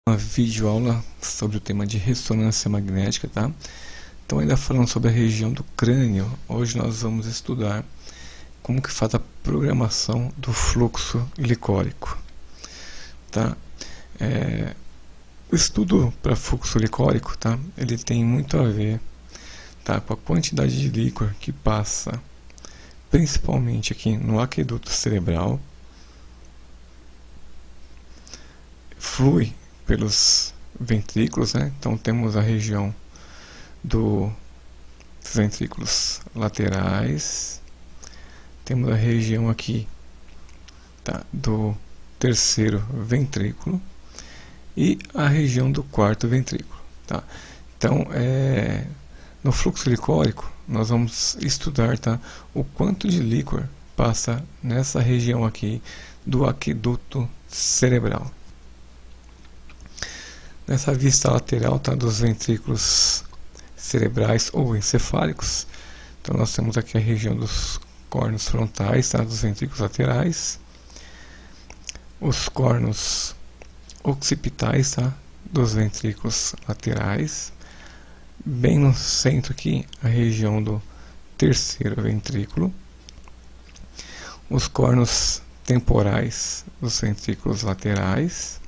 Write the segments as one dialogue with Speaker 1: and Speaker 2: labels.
Speaker 1: Uma videoaula sobre o tema de ressonância magnética, tá? Então, ainda falando sobre a região do crânio, hoje nós vamos estudar como que faz a programação do fluxo licórico, tá? O estudo para fluxo licórico, tá? Ele tem muito a ver, tá, com a quantidade de líquor que passa, principalmente aqui no aqueduto cerebral, flui pelos ventrículos, né? Então temos a região dos ventrículos laterais, temos a região aqui, tá, do terceiro ventrículo e a região do quarto ventrículo, tá? Então, no fluxo licórico nós vamos estudar, tá, o quanto de líquor passa nessa região aqui do aqueduto cerebral. Nessa vista lateral, tá, dos ventrículos cerebrais ou encefálicos, então nós temos aqui a região dos córneos frontais, tá, dos ventrículos laterais, os córneos occipitais, tá, dos ventrículos laterais, bem no centro aqui a região do terceiro ventrículo, os córneos temporais dos ventrículos laterais,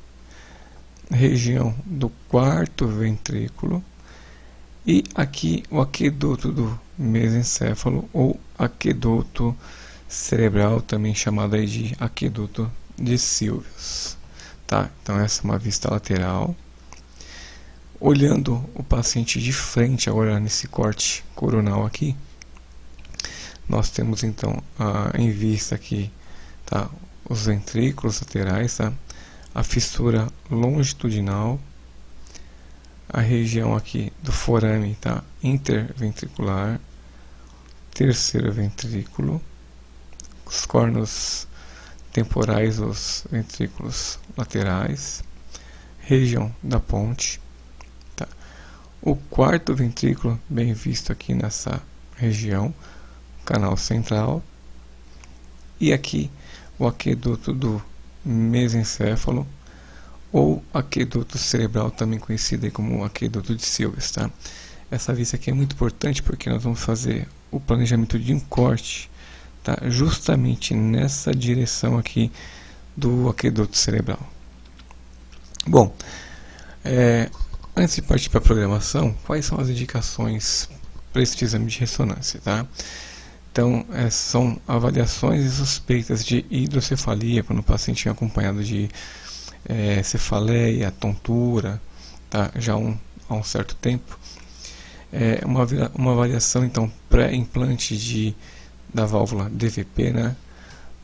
Speaker 1: região do quarto ventrículo e aqui o aqueduto do mesencéfalo ou aqueduto cerebral, também chamado aí de aqueduto de Sylvius, tá? Então essa é uma vista lateral. Olhando o paciente de frente agora nesse corte coronal aqui, nós temos então em vista aqui, tá, os ventrículos laterais, tá? A fissura longitudinal, a região aqui do forame, tá, interventricular, terceiro ventrículo, os córneos temporais dos ventrículos laterais, região da ponte, tá, o quarto ventrículo bem visto aqui nessa região, canal central, e aqui o aqueduto do mesencéfalo ou aqueduto cerebral, também conhecido aí como aqueduto de Sylvius, tá? Essa vista aqui é muito importante porque nós vamos fazer o planejamento de um corte, tá, justamente nessa direção aqui do aqueduto cerebral. Bom, antes de partir para a programação, quais são as indicações para esse exame de ressonância, tá? Então, são avaliações e suspeitas de hidrocefalia, quando o paciente é acompanhado de cefaleia, tontura, tá, já há um certo tempo. Uma avaliação, então, pré-implante da válvula DVP, né,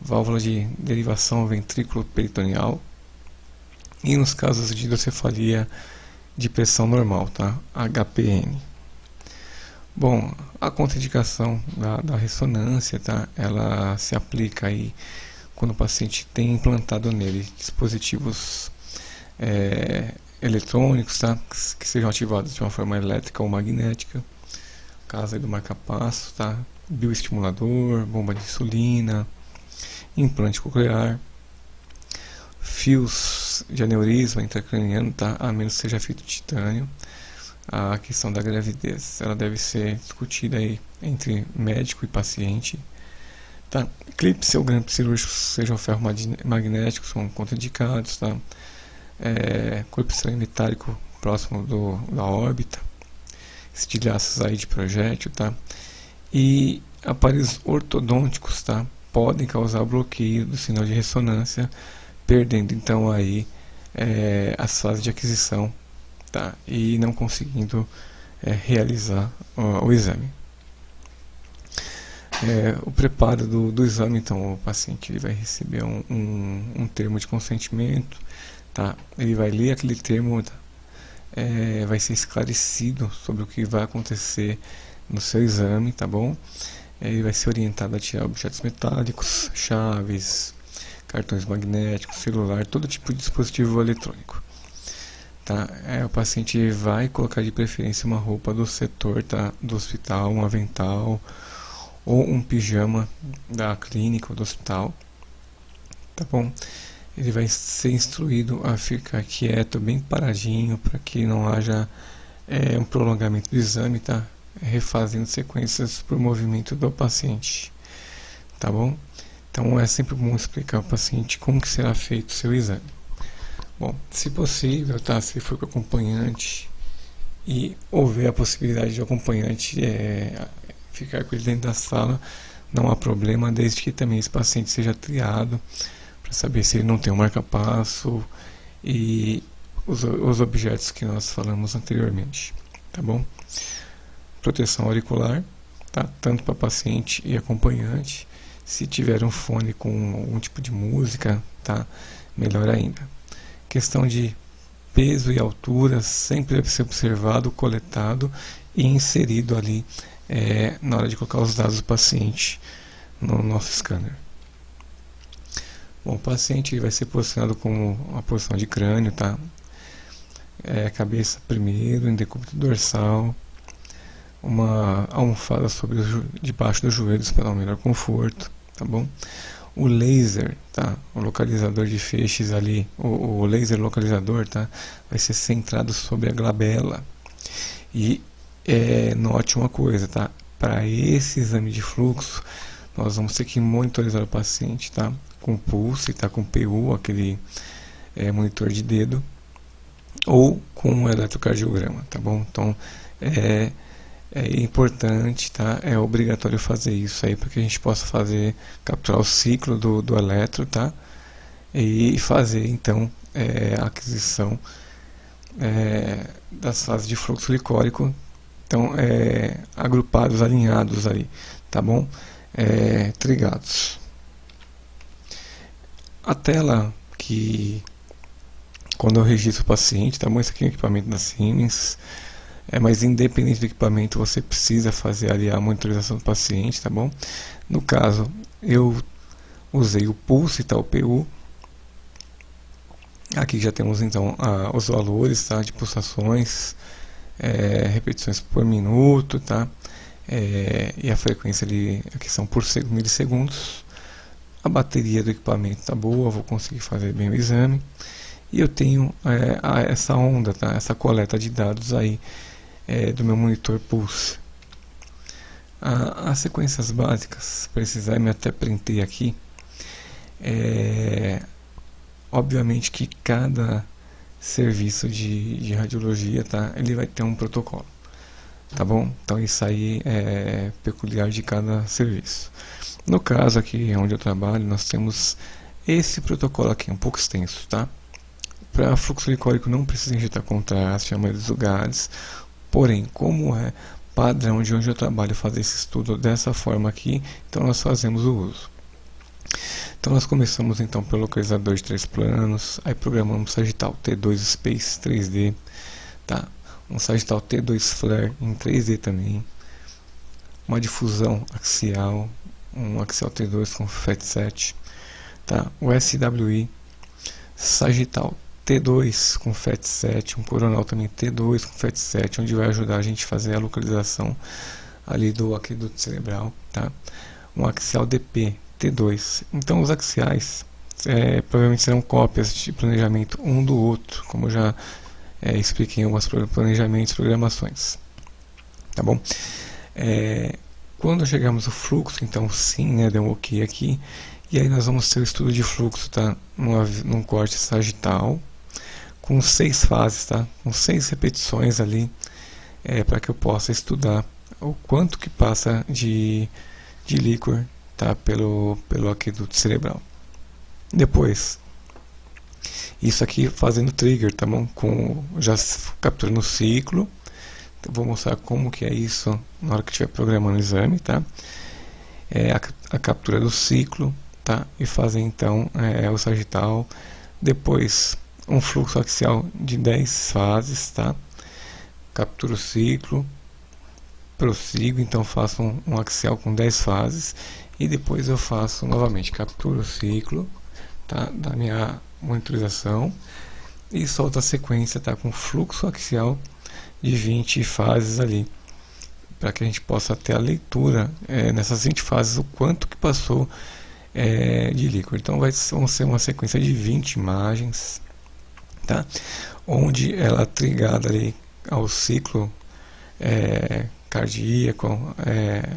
Speaker 1: válvula de derivação ventrículo-peritoneal, e nos casos de hidrocefalia de pressão normal, tá, HPN. Bom, a contraindicação da ressonância, tá, ela se aplica aí quando o paciente tem implantado nele dispositivos eletrônicos, tá, que sejam ativados de uma forma elétrica ou magnética, caso aí do marca-passo, tá, bioestimulador, bomba de insulina, implante coclear, fios de aneurisma intracraniano, tá, a menos que seja feito de titânio. A questão da gravidez, ela deve ser discutida aí entre médico e paciente, tá? Clipes ou grampos cirúrgicos, sejam ferromagnéticos, são contraindicados, tá? Corpo estranho metálico próximo da órbita, estilhaços aí de projétil, tá? E aparelhos ortodônticos, tá, podem causar bloqueio do sinal de ressonância, perdendo então aí as fases de aquisição, tá, e não conseguindo realizar o exame. O preparo do exame, então o paciente ele vai receber um termo de consentimento, tá, ele vai ler aquele termo, tá, vai ser esclarecido sobre o que vai acontecer no seu exame, tá bom? Ele vai ser orientado a tirar objetos metálicos, chaves, cartões magnéticos, celular, todo tipo de dispositivo eletrônico. Tá? O paciente vai colocar de preferência uma roupa do setor, tá, do hospital, um avental ou um pijama da clínica ou do hospital, tá bom? ele vai ser instruído a ficar quieto, bem paradinho, para que não haja um prolongamento do exame, tá? Refazendo sequências por movimento do paciente, tá bom? Então é sempre bom explicar ao paciente como que será feito o seu exame. Bom, se possível, tá? Se for com acompanhante e houver a possibilidade de acompanhante ficar com ele dentro da sala, não há problema, desde que também esse paciente seja triado para saber se ele não tem um marca-passo e os objetos que nós falamos anteriormente, tá bom? Proteção auricular, tá? Tanto para paciente e acompanhante. Se tiver um fone com algum tipo de música, tá? Melhor ainda. Questão de peso e altura sempre deve ser observado, coletado e inserido ali na hora de colocar os dados do paciente no nosso scanner. Bom, o paciente vai ser posicionado com a posição de crânio, tá? Cabeça primeiro, em decúbito dorsal, uma almofada debaixo dos joelhos para dar um melhor conforto, tá bom? O laser, tá? O localizador de feixes ali, o laser localizador, tá? Vai ser centrado sobre a glabela. E note uma coisa, tá? Para esse exame de fluxo, nós vamos ter que monitorizar o paciente, tá? Com pulso, tá? Com PU, aquele monitor de dedo, ou com o eletrocardiograma, tá bom? Então é importante, tá? É obrigatório fazer isso aí para que a gente possa capturar o ciclo do eletro, tá? E fazer então a aquisição das fases de fluxo licórico, então agrupados, alinhados aí, tá bom? Trigados. A tela que quando eu registro o paciente, tá bom? Esse aqui é o equipamento da Siemens. Mas independente do equipamento, você precisa fazer ali a monitorização do paciente, tá bom? No caso, eu usei o pulso, tá? O PU. Aqui já temos então os valores, tá? De pulsações, repetições por minuto, tá? E a frequência ali, aqui são por milissegundos. A bateria do equipamento tá boa, vou conseguir fazer bem o exame. E eu tenho essa onda, tá? Essa coleta de dados aí do meu monitor Pulse. As sequências básicas para esse exame, eu até printei aqui. Obviamente que cada serviço de radiologia, tá? Ele vai ter um protocolo, tá bom? Então isso aí é peculiar de cada serviço. No caso aqui onde eu trabalho, nós temos esse protocolo aqui, um pouco extenso, tá? Para fluxo licórico não precisa injetar contraste, a maioria dos lugares. Porém, como é padrão de onde eu trabalho fazer esse estudo dessa forma aqui, então nós fazemos o uso. Então nós começamos então pelo localizador de 3 planos, aí programamos Sagital T2 Space 3D, tá? Um Sagital T2 Flare em 3D também, uma difusão axial, um axial T2 com FET7, tá? O SWI, Sagital T2 com FET7, um coronal também T2 com FET7, onde vai ajudar a gente a fazer a localização ali do aqueduto cerebral, tá? Um axial DP T2. Então os axiais provavelmente serão cópias de planejamento um do outro, como eu já expliquei em alguns planejamentos e programações, tá bom? Quando chegarmos ao fluxo, então sim, né, deu um ok aqui, e aí nós vamos ter o estudo de fluxo, tá? Num corte sagital, com 6 fases, tá? Com 6 repetições ali, para que eu possa estudar o quanto que passa de líquor, tá? Pelo aqueduto cerebral. Depois, isso aqui fazendo trigger, tá bom? Já capturando o ciclo. Eu vou mostrar como que é isso na hora que estiver programando o exame, tá? A captura do ciclo, tá? E fazer então o sagital. Depois um fluxo axial de 10 fases, tá? Capturo o ciclo, prossigo, então faço um axial com 10 fases e depois eu faço novamente, capturo o ciclo, tá? Da minha monitorização e solto a sequência, tá? Com fluxo axial de 20 fases ali, para que a gente possa ter a leitura nessas 20 fases, o quanto que passou de líquido. Então vão ser uma sequência de 20 imagens, tá? Onde ela ligada ali ao ciclo cardíaco,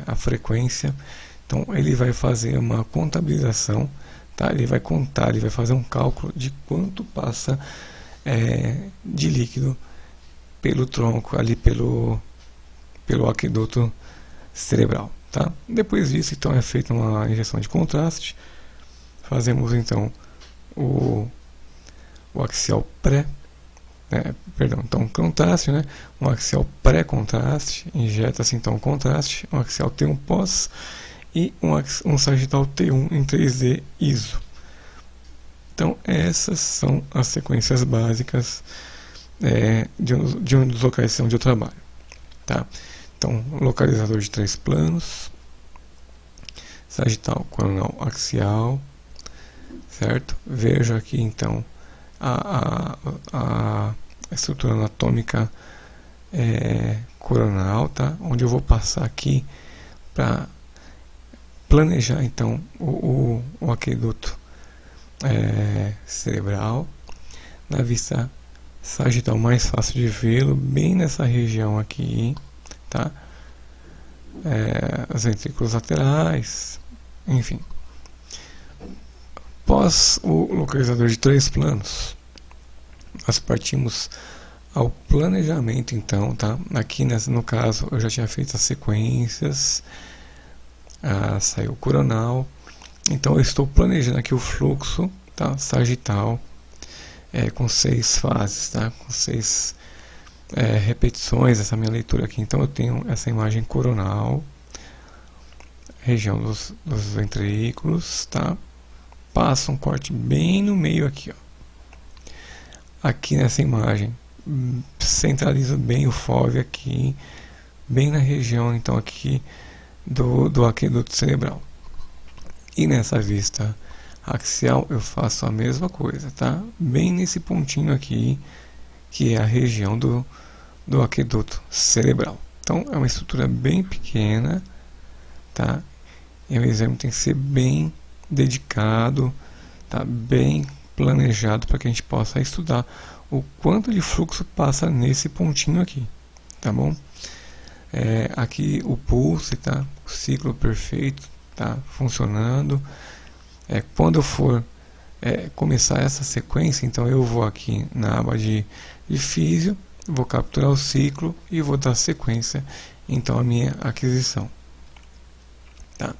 Speaker 1: a frequência. Então ele vai fazer uma contabilização, tá? Ele vai contar, ele vai fazer um cálculo de quanto passa de líquido pelo tronco, ali pelo aqueduto cerebral, tá? Depois disso, então, é feita uma injeção de contraste. Fazemos então o axial então contraste, né? Um axial pré-contraste, injeta-se então o contraste, um axial T1 pós e um sagital T1 em 3D ISO. Então essas são as sequências básicas de um dos locais onde eu trabalho, tá? Então, localizador de 3 planos, sagital coronal axial, certo? Vejo aqui então a estrutura anatômica coronal, tá? Onde eu vou passar aqui para planejar então o aqueduto cerebral. Na vista sagital mais fácil de vê-lo, bem nessa região aqui, tá? As ventrículos laterais, enfim. Após o localizador de 3 planos, nós partimos ao planejamento, então, tá? Aqui no caso eu já tinha feito as sequências, saiu o coronal, então eu estou planejando aqui o fluxo, tá? Sagital, com 6 fases, tá? Com 6 repetições, essa minha leitura aqui. Então eu tenho essa imagem coronal, região dos ventrículos, tá? Passa um corte bem no meio aqui, ó. Aqui nessa imagem, centralizo bem o FOV aqui, bem na região então aqui do aqueduto cerebral. E nessa vista axial eu faço a mesma coisa, tá? Bem nesse pontinho aqui, que é a região do aqueduto cerebral. Então é uma estrutura bem pequena, tá? E o exame tem que ser bem dedicado, tá? Bem planejado para que a gente possa estudar o quanto de fluxo passa nesse pontinho aqui, tá bom? Aqui o pulse, tá? O ciclo perfeito, tá? Funcionando. Quando eu for começar essa sequência, então eu vou aqui na aba de físio, vou capturar o ciclo e vou dar sequência então à minha aquisição, tá?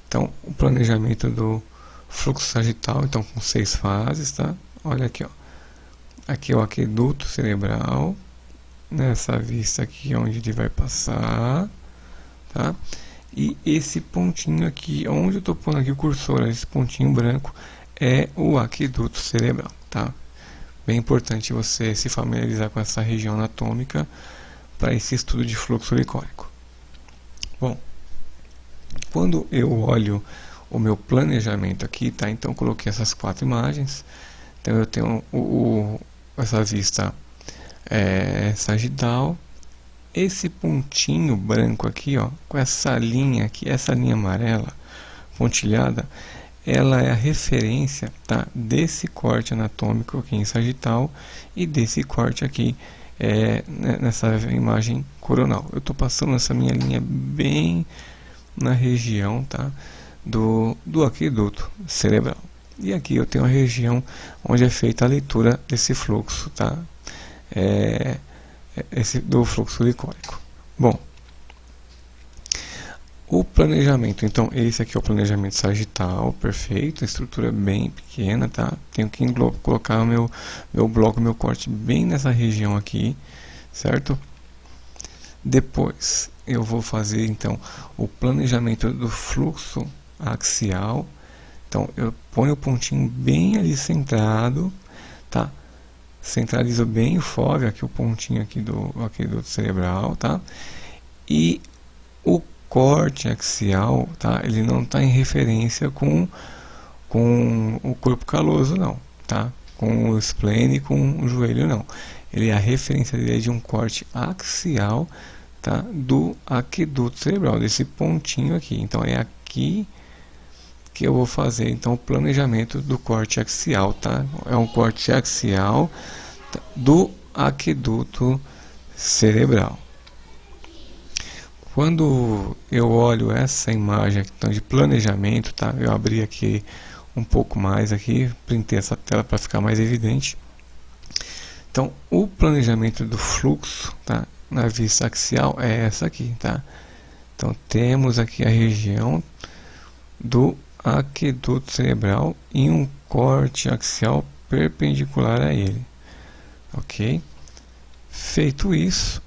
Speaker 1: Então o planejamento do fluxo sagital, então com 6 fases, tá? Olha aqui, ó. Aqui é o aqueduto cerebral, nessa vista aqui onde ele vai passar, tá? E esse pontinho aqui, onde eu estou pondo aqui o cursor, esse pontinho branco, é o aqueduto cerebral, tá? Bem importante você se familiarizar com essa região anatômica para esse estudo de fluxo licórico. Bom, quando eu olho o meu planejamento aqui, tá? Então eu coloquei essas 4 imagens. Então eu tenho essa vista sagital. Esse pontinho branco aqui, ó, com essa linha aqui, essa linha amarela pontilhada, ela é a referência, tá, desse corte anatômico aqui em sagital e desse corte aqui nessa imagem coronal. Eu estou passando essa minha linha bem na região, tá, do aqueduto cerebral. E aqui eu tenho a região onde é feita a leitura desse fluxo, tá, do fluxo licórico. Bom, o planejamento, então esse aqui é o planejamento sagital, perfeito, a estrutura bem pequena, tá? Tenho que colocar o meu bloco, meu corte bem nessa região aqui, certo? Depois eu vou fazer então o planejamento do fluxo axial. Então eu ponho o pontinho bem ali centrado, tá? Centralizo bem o FOV, aqui o pontinho aqui do aqueduto cerebral, tá? E o corte axial, tá? Ele não está em referência com o corpo caloso, não, tá? Com o splene e com o joelho, não. A referência dele é de um corte axial, tá? Do aqueduto cerebral, desse pontinho aqui. Então é aqui que eu vou fazer então o planejamento do corte axial, tá? É um corte axial do aqueduto cerebral. Quando eu olho essa imagem aqui, então, de planejamento, tá? Eu abri aqui um pouco mais aqui, printei essa tela para ficar mais evidente. Então, o planejamento do fluxo, tá? Na vista axial é essa aqui, tá? Então, temos aqui a região do aqueduto cerebral e um corte axial perpendicular a ele, ok? Feito isso,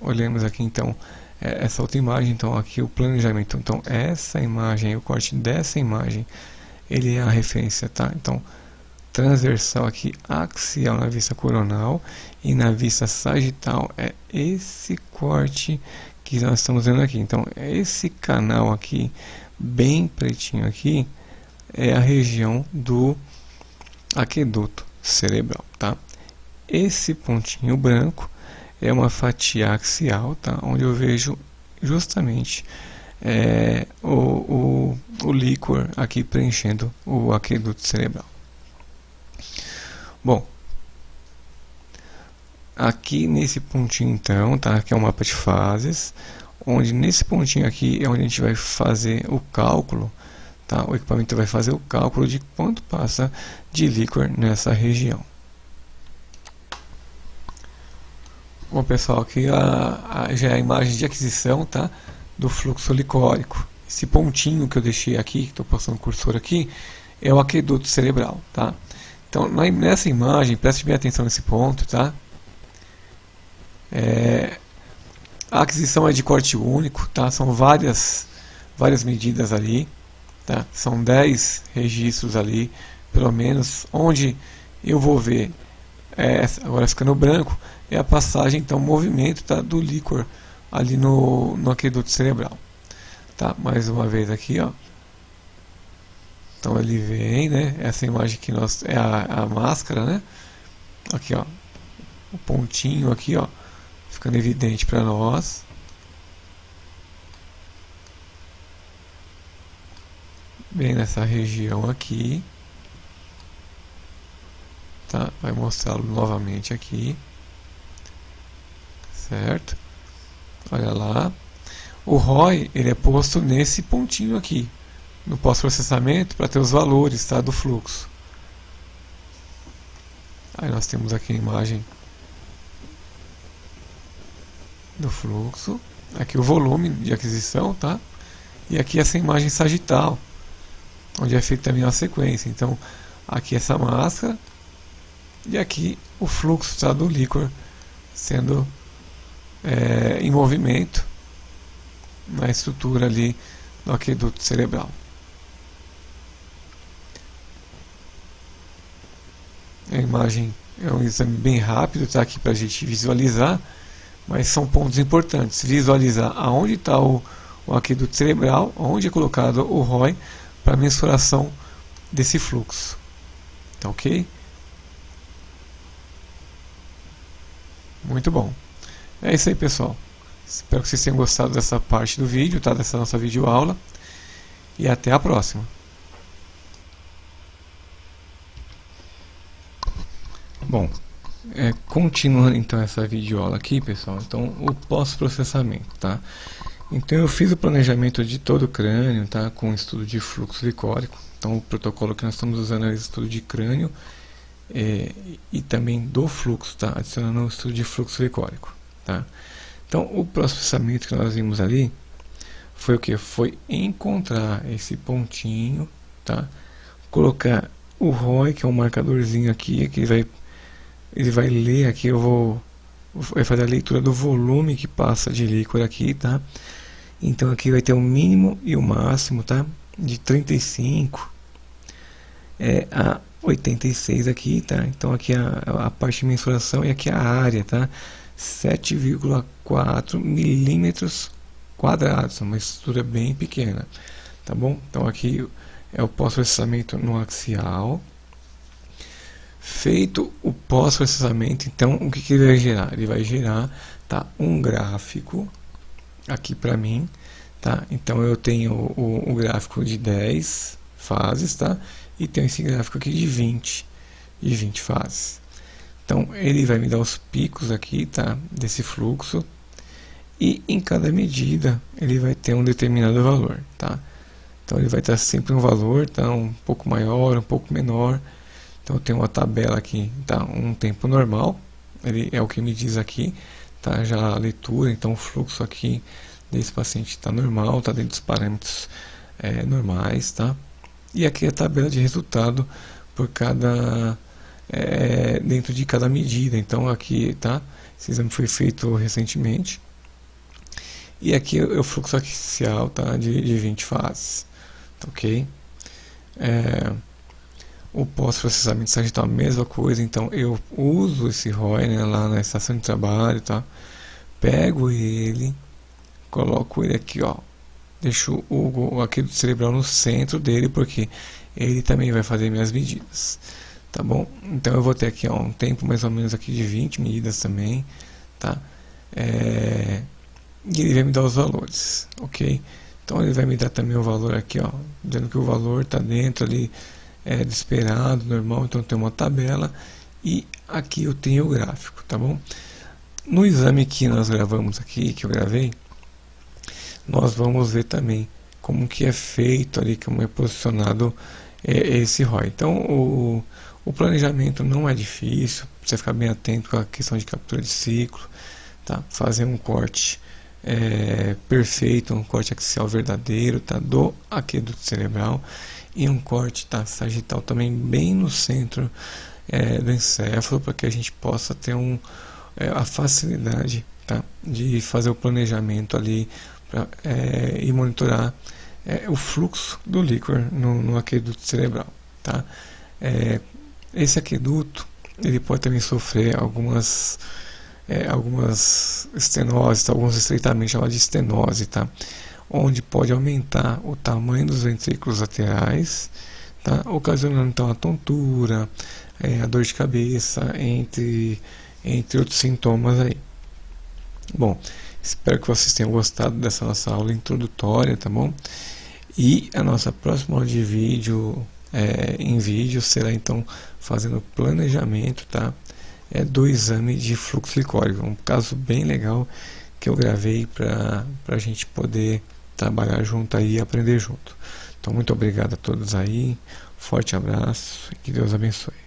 Speaker 1: olhemos aqui então essa outra imagem, então aqui o planejamento, então essa imagem, o corte dessa imagem, ele é a referência, tá? Então transversal aqui, axial na vista coronal e na vista sagital é esse corte que nós estamos vendo aqui. Então esse canal aqui, bem pretinho aqui, é a região do aqueduto cerebral, tá? Esse pontinho branco é uma fatia axial, tá? Onde eu vejo justamente o líquor aqui preenchendo o aqueduto cerebral. Bom, aqui nesse pontinho então, tá? Aqui é um mapa de fases, onde nesse pontinho aqui é onde a gente vai fazer o cálculo, tá? O equipamento vai fazer o cálculo de quanto passa de líquor nessa região. Bom, pessoal, aqui já é a imagem de aquisição, tá? Do fluxo licórico. Esse pontinho que eu deixei aqui, que estou passando o cursor aqui, é o aqueduto cerebral, tá? Então, nessa imagem, preste bem atenção nesse ponto, tá? A aquisição é de corte único, tá? São várias medidas ali, tá? São 10 registros ali, pelo menos, onde eu vou ver, agora ficando branco, é a passagem, então, movimento, tá, do líquor ali no aqueduto cerebral, tá? Mais uma vez aqui, ó. Então ele vem, né? Essa imagem aqui é a máscara, né? Aqui, ó, o pontinho aqui, ó, ficando evidente para nós. Bem nessa região aqui, tá? Vai mostrá-lo novamente aqui, certo? Olha lá. O ROI, ele é posto nesse pontinho aqui, no pós-processamento, para ter os valores, tá, do fluxo. Aí nós temos aqui a imagem do fluxo, aqui o volume de aquisição, tá? E aqui essa imagem sagital, onde é feita também uma sequência. Então aqui essa máscara e aqui o fluxo, tá, do líquor sendo em movimento na estrutura ali do aqueduto cerebral. A imagem é um exame bem rápido, tá, aqui para a gente visualizar, mas são pontos importantes. Visualizar aonde está o aqueduto cerebral, onde é colocado o ROI para mensuração desse fluxo. Tá ok? Muito bom. É isso aí, pessoal. Espero que vocês tenham gostado dessa parte do vídeo, tá, dessa nossa videoaula. E até a próxima. Bom, continuando então essa videoaula aqui, pessoal, então o pós-processamento, tá? Então eu fiz o planejamento de todo o crânio, tá? Com estudo de fluxo licórico. Então o protocolo que nós estamos usando é o estudo de crânio e também do fluxo, tá? Adicionando o estudo de fluxo licórico, tá? Então o processamento que nós vimos ali foi o que? Foi encontrar esse pontinho, tá? Colocar o ROI, que é um marcadorzinho aqui, que ele vai ler aqui, vai fazer a leitura do volume que passa de líquor aqui, tá? Então aqui vai ter o mínimo e o máximo, tá? De 35 a 86 aqui, tá? Então aqui a parte de mensuração e aqui a área, tá? 7,4 milímetros quadrados, uma estrutura bem pequena, tá bom? Então aqui é o pós-processamento no axial. Feito o pós-processamento, então o que ele vai gerar? Ele vai gerar, tá, um gráfico aqui para mim, tá? Então eu tenho o gráfico de 10 fases, tá? E tenho esse gráfico aqui de 20 fases. Então ele vai me dar os picos aqui, tá? Desse fluxo, e em cada medida ele vai ter um determinado valor, tá? Então ele vai estar sempre um valor, tá? Um pouco maior, um pouco menor. Então eu tenho uma tabela aqui, tá? Um tempo normal, ele é o que me diz aqui, tá? Já a leitura, então o fluxo aqui desse paciente está normal, está dentro dos parâmetros normais, tá? E aqui a tabela de resultado por cada dentro de cada medida. Então aqui, tá? Esse exame foi feito recentemente. E aqui é o fluxo axial, tá? De 20 fases, tá, ok? O pós-processamento sagital, a mesma coisa. Então eu uso esse ROI, né, lá na estação de trabalho, tá? Pego ele, coloco ele aqui, ó, deixo o aqueduto cerebral no centro dele, porque ele também vai fazer minhas medidas, tá bom? Então eu vou ter aqui, ó, um tempo mais ou menos aqui de 20 medidas também, tá? E ele vai me dar os valores, ok? Então ele vai me dar também o valor aqui, ó, dizendo que o valor está dentro ali do esperado, normal. Então tem uma tabela e aqui eu tenho o gráfico, tá bom? No exame que nós gravamos aqui, que eu gravei, nós vamos ver também como que é feito ali, como é posicionado esse ROI. Então o planejamento não é difícil, você ficar bem atento com a questão de captura de ciclo, tá? Fazer um corte perfeito, um corte axial verdadeiro, tá? Do aqueduto cerebral, e um corte, tá? Sagital também bem no centro do encéfalo, para que a gente possa ter a facilidade, tá? De fazer o planejamento ali e monitorar o fluxo do líquor no aqueduto cerebral, tá? Esse aqueduto ele pode também sofrer algumas estenoses, tá? Alguns estreitamentos chamados de estenose, tá? Onde pode aumentar o tamanho dos ventrículos laterais, tá? Ocasionando então a tontura, a dor de cabeça, entre outros sintomas aí. Bom, espero que vocês tenham gostado dessa nossa aula introdutória, tá bom? E a nossa próxima aula de vídeo, em vídeo, será então fazendo planejamento, tá? Do exame de fluxo licórico, um caso bem legal que eu gravei para a gente poder trabalhar junto aí e aprender junto. Então muito obrigado a todos aí, forte abraço e que Deus abençoe.